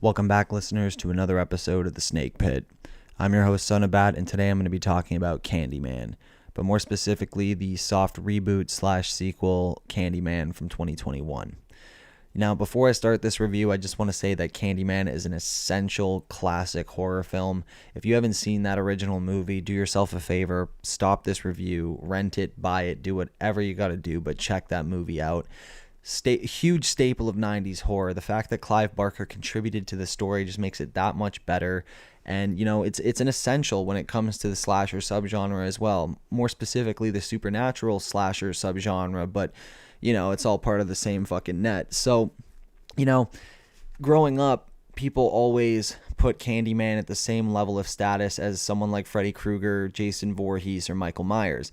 Welcome back, listeners, to another episode of The Snake Pit. I'm your host, Sonabat, and today I'm going to be talking about Candyman, but more specifically, the soft reboot/sequel Candyman from 2021. Now, before I start this review, I just want to say that Candyman is an essential classic horror film. If you haven't seen that original movie, do yourself a favor, stop this review, rent it, buy it, do whatever you got to do, but check that movie out. Huge staple of 90s horror. The fact that Clive Barker contributed to the story just makes it that much better. And, you know, it's an essential when it comes to the slasher subgenre as well. More specifically, the supernatural slasher subgenre. But, you know, it's all part of the same fucking net. So, you know, growing up, people always put Candyman at the same level of status as someone like Freddy Krueger, Jason Voorhees, or Michael Myers.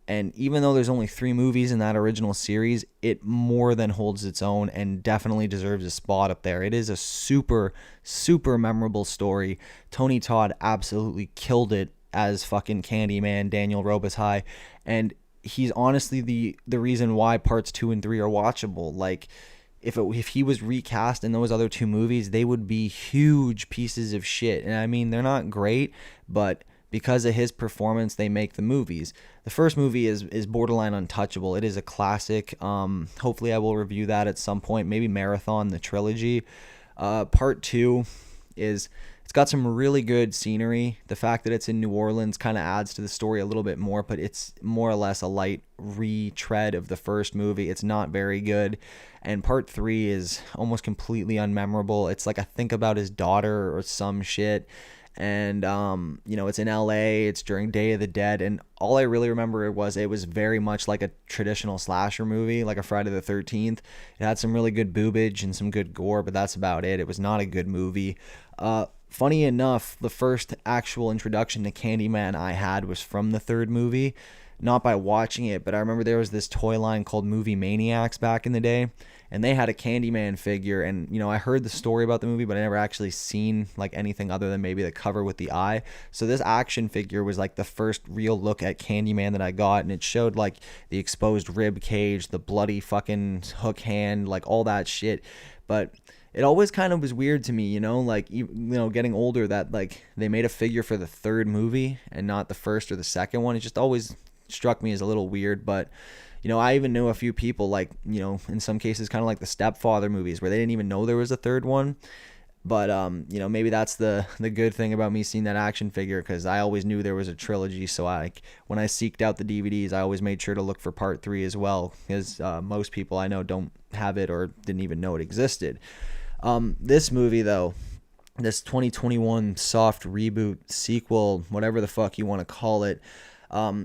And even though there's only 3 movies in that original series, it more than holds its own and definitely deserves a spot up there. It is a super, super memorable story. Tony Todd absolutely killed it as fucking Candyman, Daniel Robitaille. And he's honestly the reason why parts 2 and 3 are watchable. Like, if he was recast in those other 2 movies, they would be huge pieces of shit. And I mean, they're not great, but because of his performance, they make the movies. The first movie is borderline untouchable. It is a classic. Hopefully I will review that at some point, maybe marathon the trilogy. Part 2 it's got some really good scenery. The fact that it's in New Orleans kind of adds to the story a little bit more, but it's more or less a light retread of the first movie. It's not very good. And part 3 is almost completely unmemorable. It's like I think about his daughter or some shit. And you know, it's in LA, it's during Day of the Dead, and all I really remember it was very much like a traditional slasher movie, like a Friday the 13th. It had some really good boobage and some good gore, but that's about it. It was not a good movie. Funny enough, the first actual introduction to Candyman I had was from the third movie, not by watching it, but I remember there was this toy line called Movie Maniacs back in the day, and they had a Candyman figure. And, you know, I heard the story about the movie, but I never actually seen like anything other than maybe the cover with the eye. So this action figure was like the first real look at Candyman that I got, and it showed like the exposed rib cage, the bloody fucking hook hand, like all that shit. But it always kind of was weird to me, you know, like, you know, getting older, that like they made a figure for the third movie and not the first or the second one. It just always struck me as a little weird. But, you know, I even knew a few people, like, you know, in some cases kind of like the Stepfather movies, where they didn't even know there was a third one. But you know, maybe that's the good thing about me seeing that action figure, because I always knew there was a trilogy. So when I seeked out the DVDs, I always made sure to look for part 3 as well, because most people I know don't have it or didn't even know it existed. This movie, though, this 2021 soft reboot sequel, whatever the fuck you want to call it,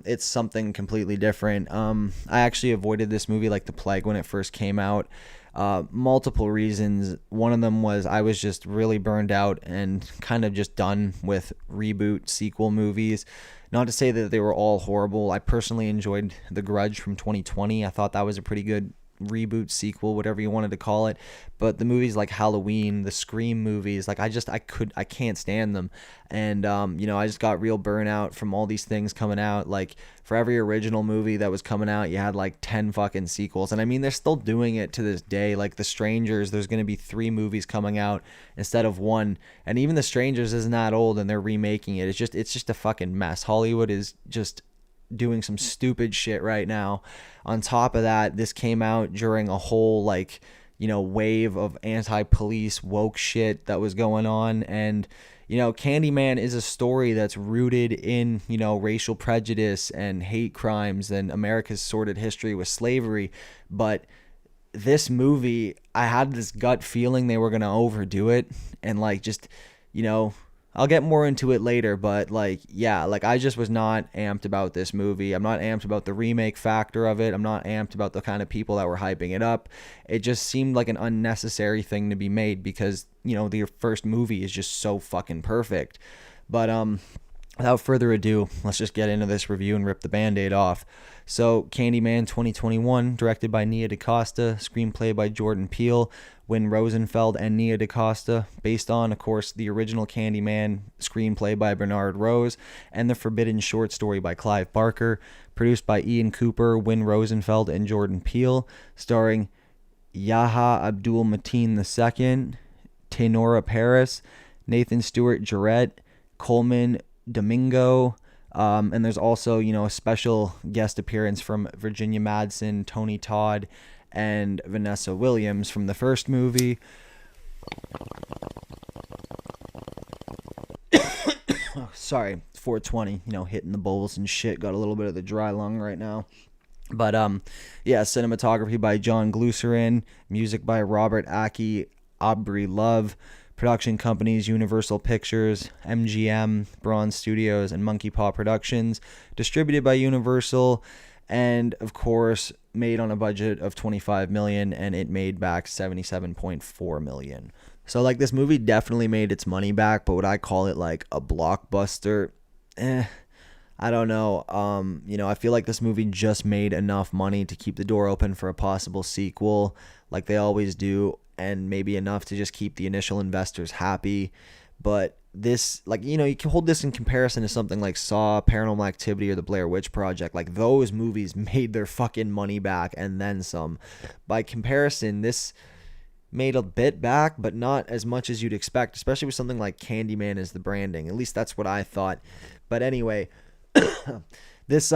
it's something completely different. I actually avoided this movie like the plague when it first came out. Multiple reasons. One of them was I was just really burned out and kind of just done with reboot sequel movies. Not to say that they were all horrible. I personally enjoyed The Grudge from 2020. I thought that was a pretty good reboot sequel, whatever you wanted to call it. But the movies like Halloween, the Scream movies, like I can't stand them. And you know, I just got real burnout from all these things coming out. Like, for every original movie that was coming out, you had like 10 fucking sequels. And I mean, they're still doing it to this day. Like The Strangers, there's going to be 3 movies coming out instead of 1. And even The Strangers isn't that old, and they're remaking it. It's just a fucking mess. Hollywood is just doing some stupid shit right now. On top of that, this came out during a whole, like, you know, wave of anti-police woke shit that was going on. And, you know, Candyman is a story that's rooted in, you know, racial prejudice and hate crimes and America's sordid history with slavery. But this movie, I had this gut feeling they were going to overdo it, and like, just, you know, I'll get more into it later, but like, yeah, like I just was not amped about this movie. I'm not amped about the remake factor of it. I'm not amped about the kind of people that were hyping it up. It just seemed like an unnecessary thing to be made, because, you know, the first movie is just so fucking perfect. But without further ado, let's just get into this review and rip the Band-Aid off. So, Candyman 2021, directed by Nia DaCosta, screenplay by Jordan Peele, Win Rosenfeld and Nia DaCosta, based on, of course, the original Candyman screenplay by Bernard Rose and the Forbidden short story by Clive Barker, produced by Ian Cooper, Win Rosenfeld, and Jordan Peele, starring Yahya Abdul-Mateen II, Tenora Paris, Nathan Stewart Jarrett, Coleman Domingo, and there's also, a special guest appearance from Virginia Madsen, Tony Todd, and Vanessa Williams from the first movie. Oh, sorry, 420, hitting the bowls and shit. Got a little bit of the dry lung right now. But yeah, cinematography by John Glucerin, music by Robert Aki, Aubrey Love, production companies Universal Pictures, MGM, Bronze Studios, and Monkey Paw Productions, distributed by Universal, and of course made on a budget of $25 million, and it made back $77.4 million. So like, this movie definitely made its money back, but would I call it like a blockbuster? I don't know. I feel like this movie just made enough money to keep the door open for a possible sequel, like they always do, and maybe enough to just keep the initial investors happy. But this, like, you can hold this in comparison to something like Saw, Paranormal Activity, or The Blair Witch Project. Like, those movies made their fucking money back and then some. By comparison, this made a bit back, but not as much as you'd expect, especially with something like Candyman as the branding. At least that's what I thought. But anyway, this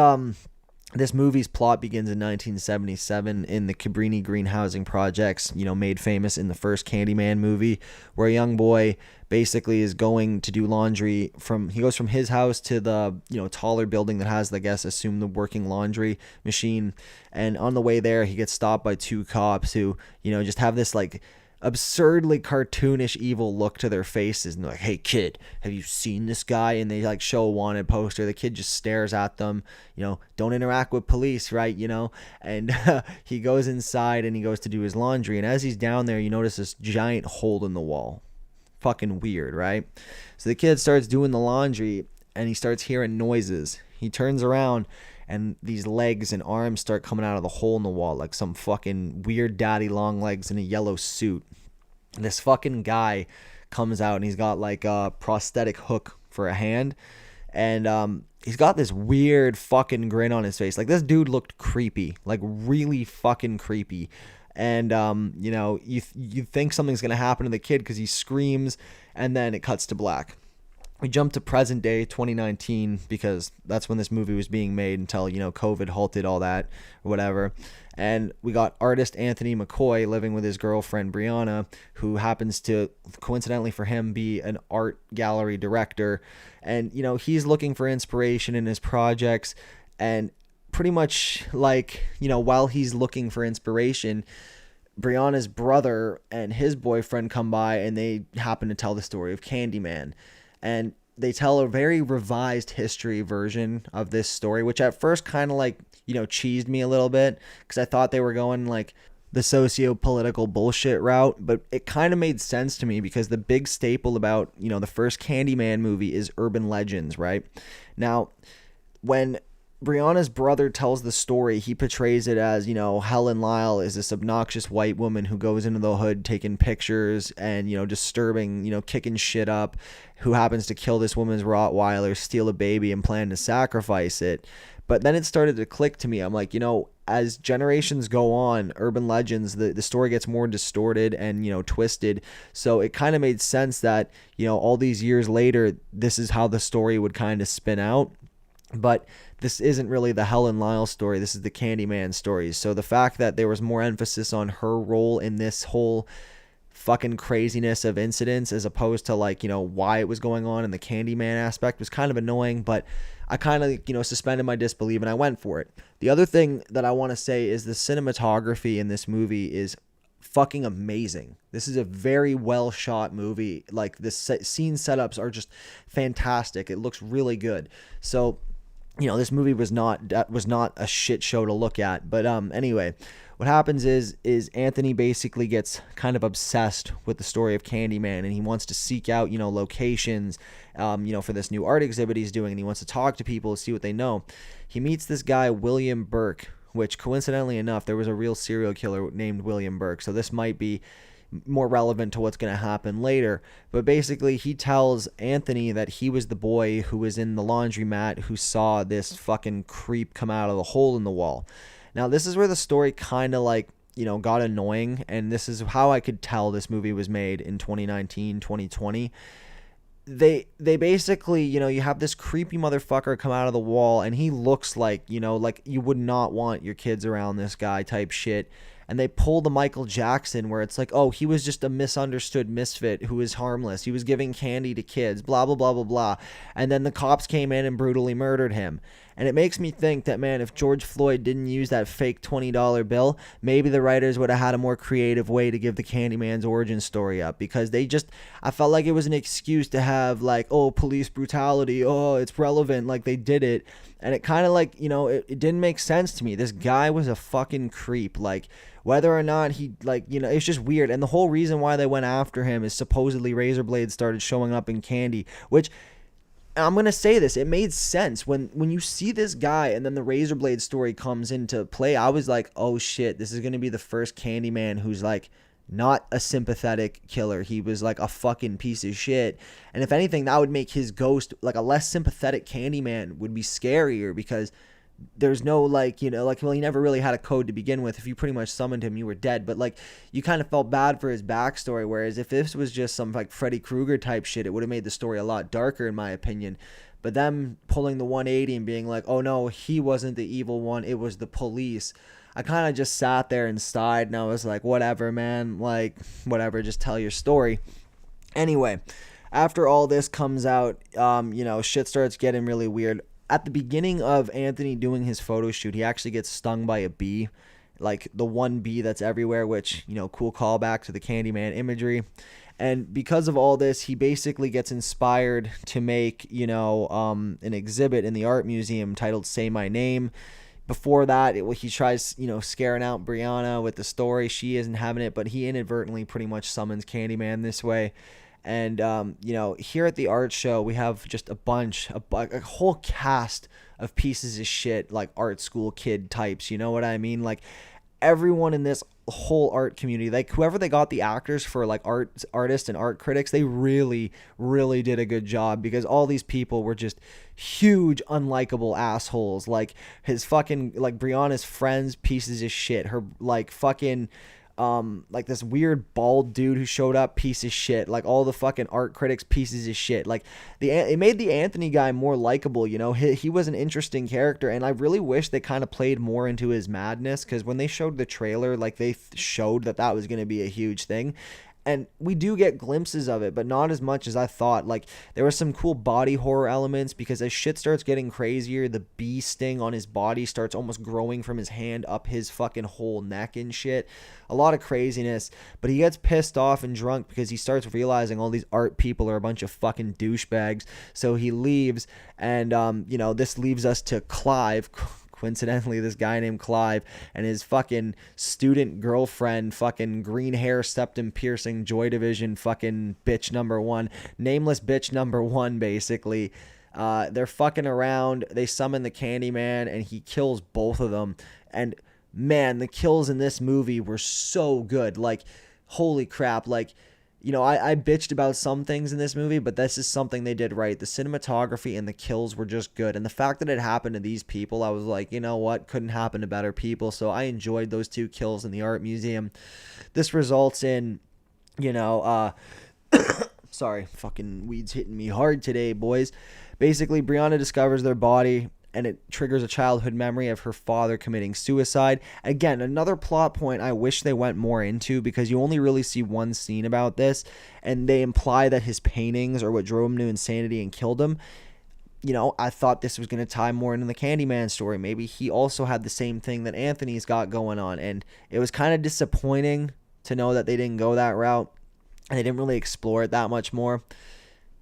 movie's plot begins in 1977 in the Cabrini Green housing projects, made famous in the first Candyman movie, where a young boy basically is going to do laundry he goes from his house to the, taller building that has, I guess, assume the working laundry machine. And on the way there, he gets stopped by two cops who, just have this like absurdly cartoonish evil look to their faces, and they're like, "Hey kid, have you seen this guy?" And they like show a wanted poster. The kid just stares at them, don't interact with police, right? And he goes inside and he goes to do his laundry, and as he's down there, you notice this giant hole in the wall. Fucking weird, right? So the kid starts doing the laundry and he starts hearing noises. He turns around and these legs and arms start coming out of the hole in the wall, like some fucking weird daddy long legs in a yellow suit. And this fucking guy comes out and he's got like a prosthetic hook for a hand, and he's got this weird fucking grin on his face. Like, this dude looked creepy, like really fucking creepy. And you think something's gonna happen to the kid because he screams, and then it cuts to black. We jump to present day 2019 because that's when this movie was being made until, COVID halted all that or whatever. And we got artist Anthony McCoy living with his girlfriend Brianna, who happens to, coincidentally for him, be an art gallery director. And, he's looking for inspiration in his projects. And pretty much like, while he's looking for inspiration, Brianna's brother and his boyfriend come by and they happen to tell the story of Candyman. And they tell a very revised history version of this story, which at first kind of like, cheesed me a little bit because I thought they were going like the socio-political bullshit route, but it kind of made sense to me because the big staple about, the first Candyman movie is urban legends, right? Now, when Brianna's brother tells the story, he portrays it as, Helen Lyle is this obnoxious white woman who goes into the hood taking pictures and, disturbing, kicking shit up, who happens to kill this woman's Rottweiler, steal a baby, and plan to sacrifice it. But then it started to click to me. I'm like, as generations go on, urban legends, the story gets more distorted and, twisted. So it kind of made sense that, all these years later, this is how the story would kind of spin out. But this isn't really the Helen Lyle story. This is the Candyman story. So the fact that there was more emphasis on her role in this whole fucking craziness of incidents as opposed to like, why it was going on in the Candyman aspect was kind of annoying, but I kind of, suspended my disbelief and I went for it. The other thing that I want to say is the cinematography in this movie is fucking amazing. This is a very well shot movie. Like, the scene setups are just fantastic. It looks really good. So, this movie was not a shit show to look at. But anyway, what happens is Anthony basically gets kind of obsessed with the story of Candyman, and he wants to seek out, locations, for this new art exhibit he's doing, and he wants to talk to people to see what they know. He meets this guy, William Burke, which coincidentally enough, there was a real serial killer named William Burke. So this might be more relevant to what's going to happen later. But basically, he tells Anthony that he was the boy who was in the laundromat who saw this fucking creep come out of the hole in the wall. Now, this is where the story kind of like got annoying, and this is how I could tell this movie was made in 2019, 2020. They basically, you have this creepy motherfucker come out of the wall, and he looks like, like you would not want your kids around this guy type shit. And they pull the Michael Jackson where it's like, oh, he was just a misunderstood misfit who was harmless. He was giving candy to kids, blah, blah, blah, blah, blah. And then the cops came in and brutally murdered him. And it makes me think that, man, if George Floyd didn't use that fake $20 bill, maybe the writers would have had a more creative way to give the Candyman's origin story up. Because I felt like it was an excuse to have, like, oh, police brutality, oh, it's relevant, like they did it. And it kind of like, it didn't make sense to me. This guy was a fucking creep. Like, whether or not he, like, it's just weird. And the whole reason why they went after him is supposedly razor blades started showing up in candy, which, I'm going to say this, it made sense. When you see this guy and then the razor blade story comes into play, I was like, oh shit, this is going to be the first Candyman who's like not a sympathetic killer. He was like a fucking piece of shit. And if anything, that would make his ghost, like a less sympathetic Candyman would be scarier, because there's no, like, well, he never really had a code to begin with. If you pretty much summoned him, you were dead. But like, you kind of felt bad for his backstory, whereas if this was just some like Freddy Krueger type shit, it would have made the story a lot darker, in my opinion. But them pulling the 180 and being like, oh no, he wasn't the evil one, it was the police, I kind of just sat there and sighed, and I was like, whatever, man, like, whatever, just tell your story. Anyway, after all this comes out, shit starts getting really weird. At the beginning of Anthony doing his photo shoot, he actually gets stung by a bee, like the one bee that's everywhere, which, cool callback to the Candyman imagery. And because of all this, he basically gets inspired to make, an exhibit in the art museum titled Say My Name. Before that, he tries, scaring out Brianna with the story. She isn't having it, but he inadvertently pretty much summons Candyman this way. And, here at the art show, we have just a whole cast of pieces of shit, like art school kid types, you know what I mean? Like, everyone in this whole art community, like whoever they got the actors for, like artists and art critics, they really, really did a good job, because all these people were just huge, unlikable assholes. Like, his fucking, like, Brianna's friends, pieces of shit. Her, like, fucking... like this weird bald dude who showed up, piece of shit. Like, all the fucking art critics, pieces of shit. Like, it made the Anthony guy more likable, he was an interesting character, and I really wish they kind of played more into his madness, because when they showed the trailer, like, they showed that was going to be a huge thing. And we do get glimpses of it, but not as much as I thought. Like, there were some cool body horror elements, because as shit starts getting crazier, the bee sting on his body starts almost growing from his hand up his fucking whole neck and shit. A lot of craziness. But he gets pissed off and drunk, because he starts realizing all these art people are a bunch of fucking douchebags. So he leaves, and, this leaves us to Clive. Coincidentally, this guy named Clive and his fucking student girlfriend, fucking green hair, septum piercing, Joy Division, fucking bitch number one, nameless bitch number one, basically. They're fucking around. They summon the Candyman, and he kills both of them. And man, the kills in this movie were so good. Like, holy crap. Like, I bitched about some things in this movie, but this is something they did right. The cinematography and the kills were just good. And the fact that it happened to these people, I was like, you know what? Couldn't happen to better people. So I enjoyed those two kills in the art museum. This results in, sorry, fucking weed's hitting me hard today, boys. Basically, Brianna discovers their body, and it triggers a childhood memory of her father committing suicide. Again, another plot point I wish they went more into, because you only really see one scene about this, and they imply that his paintings are what drove him to insanity and killed him. I thought this was going to tie more into the Candyman story. Maybe he also had the same thing that Anthony's got going on, and it was kind of disappointing to know that they didn't go that route, and they didn't really explore it that much more.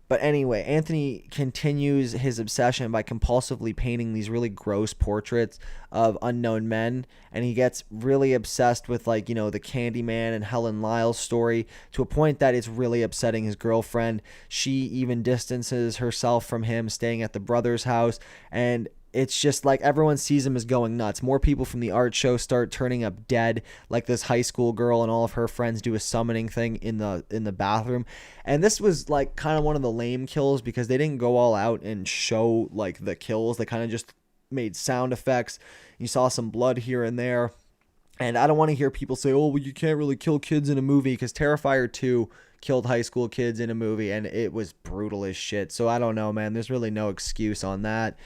But anyway, Anthony continues his obsession by compulsively painting these really gross portraits of unknown men. And he gets really obsessed with, like, the Candyman and Helen Lyle's story, to a point that it's really upsetting his girlfriend. She even distances herself from him, staying at the brother's house. And it's just like everyone sees him as going nuts. More people from the art show start turning up dead, like this high school girl and all of her friends do a summoning thing in the bathroom. And this was like kind of one of the lame kills, because they didn't go all out and show like the kills. They kind of just made sound effects. You saw some blood here and there. And I don't want to hear people say, oh, well, you can't really kill kids in a movie, because Terrifier 2 killed high school kids in a movie and it was brutal as shit. So I don't know, man. There's really no excuse on that.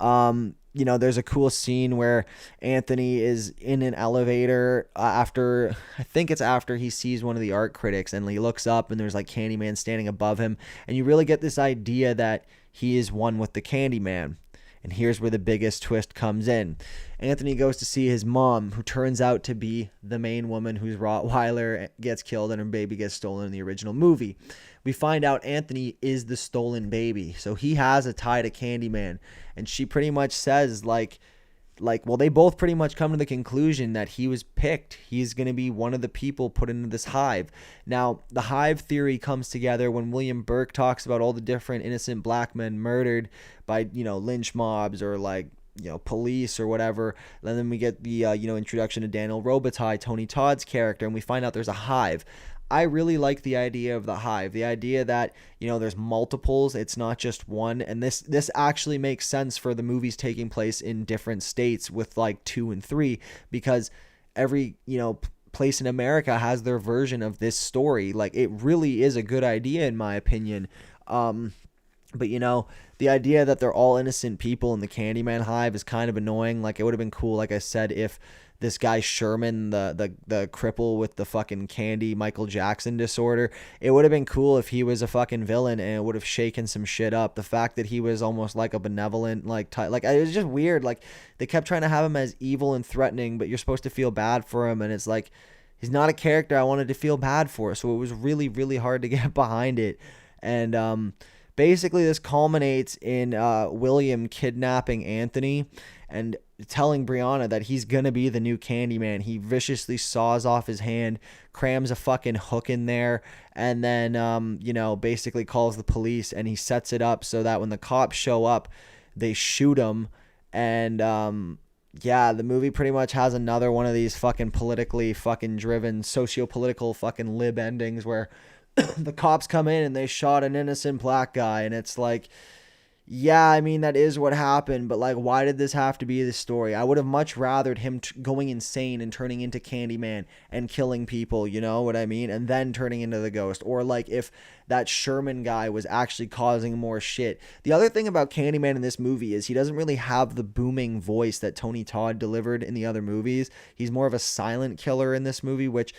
There's a cool scene where Anthony is in an elevator after, I think it's after he sees one of the art critics, and he looks up and there's like Candyman standing above him. And you really get this idea that he is one with the Candyman. And here's where the biggest twist comes in. Anthony goes to see his mom, who turns out to be the main woman whose Rottweiler gets killed and her baby gets stolen in the original movie. We find out Anthony is the stolen baby. So he has a tie to Candyman. And she pretty much says, well, they both pretty much come to the conclusion that he was picked. He's going to be one of the people put into this hive. Now, the hive theory comes together when William Burke talks about all the different innocent black men murdered by, lynch mobs or police or whatever. And then we get the, introduction to Daniel Robitaille, Tony Todd's character, and we find out there's a hive. I really like the idea of the hive, the idea that, there's multiples, it's not just one. And this actually makes sense for the movies taking place in different states with like 2 and 3, because every, place in America has their version of this story. Like, it really is a good idea in my opinion. But the idea that they're all innocent people in the Candyman hive is kind of annoying. Like, it would have been cool, like I said, if this guy Sherman, the cripple with the fucking candy Michael Jackson disorder, it would have been cool if he was a fucking villain and it would have shaken some shit up. The fact that he was almost like a benevolent it was just weird. Like, they kept trying to have him as evil and threatening, but you're supposed to feel bad for him, and it's like, he's not a character I wanted to feel bad for. So it was really, really hard to get behind it. And basically this culminates in William kidnapping Anthony and telling Brianna that he's gonna be the new Candyman. He viciously saws off his hand, crams a fucking hook in there, and then basically calls the police, and he sets it up so that when the cops show up, they shoot him. And the movie pretty much has another one of these fucking politically fucking driven socio-political fucking lib endings where the cops come in and they shot an innocent black guy, and it's like, yeah, I mean, that is what happened, but like, why did this have to be the story? I would have much rathered him going insane and turning into Candyman and killing people, you know what I mean? And then turning into the ghost. Or like if that Sherman guy was actually causing more shit. The other thing about Candyman in this movie is he doesn't really have the booming voice that Tony Todd delivered in the other movies. He's more of a silent killer in this movie, which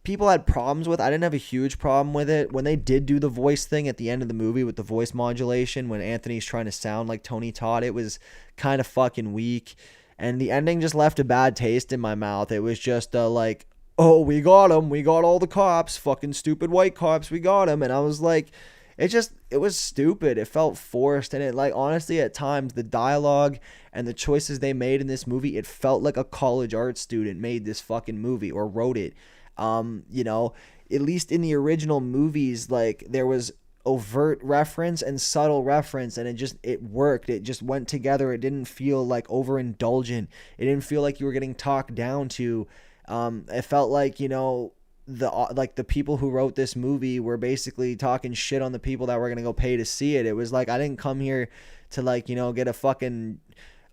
people had problems with. I didn't have a huge problem with it. When they did do the voice thing at the end of the movie with the voice modulation, when Anthony's trying to sound like Tony Todd, it was kind of fucking weak. And the ending just left a bad taste in my mouth. It was just like, oh, we got him. We got all the cops. Fucking stupid white cops. We got him. And I was like, it was stupid. It felt forced. And it, like, honestly, at times, the dialogue and the choices they made in this movie, it felt like a college art student made this fucking movie or wrote it. At least in the original movies, like, there was overt reference and subtle reference, and it worked. It just went together. It didn't feel like overindulgent. It didn't feel like you were getting talked down to. It felt like, the people who wrote this movie were basically talking shit on the people that were going to go pay to see it. It was like, I didn't come here to get a fucking,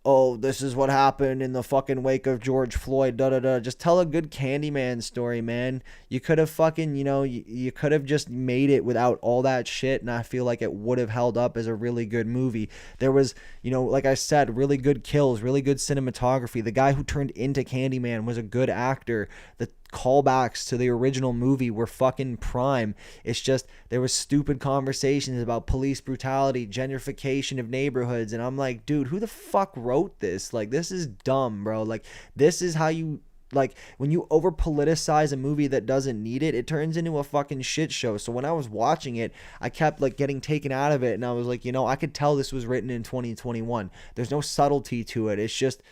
oh, this is what happened in the fucking wake of George Floyd, da-da-da. Just tell a good Candyman story, man. You could have fucking, you could have just made it without all that shit, and I feel like it would have held up as a really good movie. There was, like I said, really good kills, really good cinematography. The guy who turned into Candyman was a good actor. The callbacks to the original movie were fucking prime. It's just there was stupid conversations about police brutality, gentrification of neighborhoods, and I'm like, dude, who the fuck wrote this? Like, this is dumb, bro. Like, this is how you, like, when you over politicize a movie that doesn't need it, it turns into a fucking shit show. So when I was watching it, I kept like getting taken out of it, and I was like, I could tell this was written in 2021. There's no subtlety to it. It's just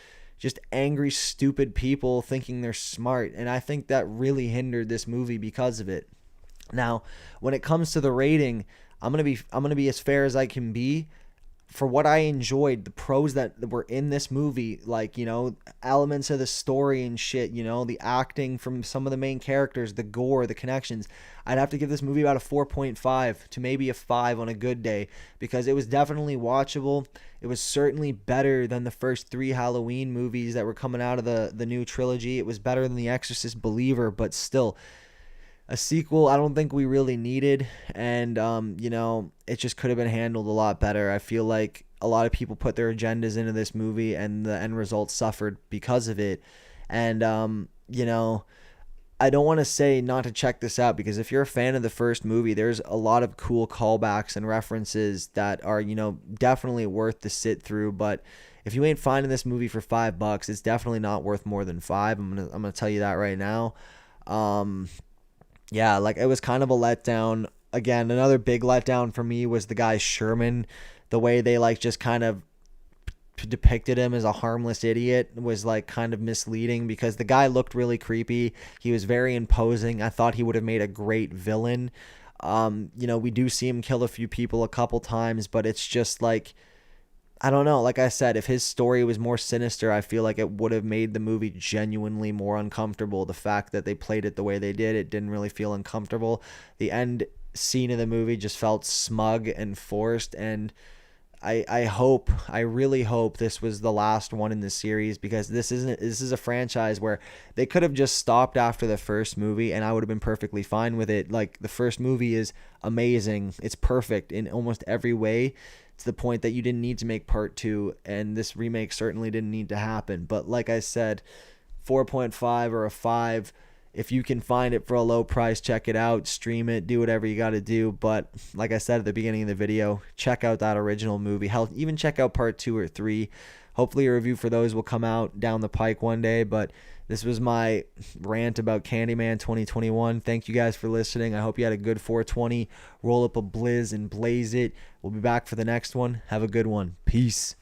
angry, stupid people thinking they're smart. And I think that really hindered this movie because of it. Now, when it comes to the rating, I'm going to be as fair as I can be. for what I enjoyed, the pros that were in this movie, like, elements of the story and shit, the acting from some of the main characters, the gore, the connections, I'd have to give this movie about a 4.5 to maybe a 5 on a good day, because it was definitely watchable. It was certainly better than the first 3 Halloween movies that were coming out of the new trilogy. It was better than The Exorcist Believer, but still, a sequel I don't think we really needed, and it just could have been handled a lot better. I feel like a lot of people put their agendas into this movie, and the end result suffered because of it. And I don't want to say not to check this out, because if you're a fan of the first movie, there's a lot of cool callbacks and references that are definitely worth to sit through. But if you ain't finding this movie for $5, it's definitely not worth more than 5. I'm gonna tell you that right now. Yeah, like, it was kind of a letdown. Again, another big letdown for me was the guy Sherman. The way they just kind of depicted him as a harmless idiot was kind of misleading, because the guy looked really creepy. He was very imposing. I thought he would have made a great villain. We do see him kill a few people a couple times, but it's just I don't know. Like I said, if his story was more sinister, I feel like it would have made the movie genuinely more uncomfortable. The fact that they played it the way they did, it didn't really feel uncomfortable. The end scene of the movie just felt smug and forced, and I really hope this was the last one in the series, because this is a franchise where they could have just stopped after the first movie and I would have been perfectly fine with it. Like, the first movie is amazing. It's perfect in almost every way, to the point that you didn't need to make part 2, and this remake certainly didn't need to happen. But like I said, 4.5 or a 5. If you can find it for a low price, check it out, stream it, do whatever you got to do. But like I said at the beginning of the video, check out that original movie. Hell, even check out part 2 or 3. Hopefully a review for those will come out down the pike one day. But this was my rant about Candyman 2021. Thank you guys for listening. I hope you had a good 420. Roll up a blizz and blaze it. We'll be back for the next one. Have a good one. Peace.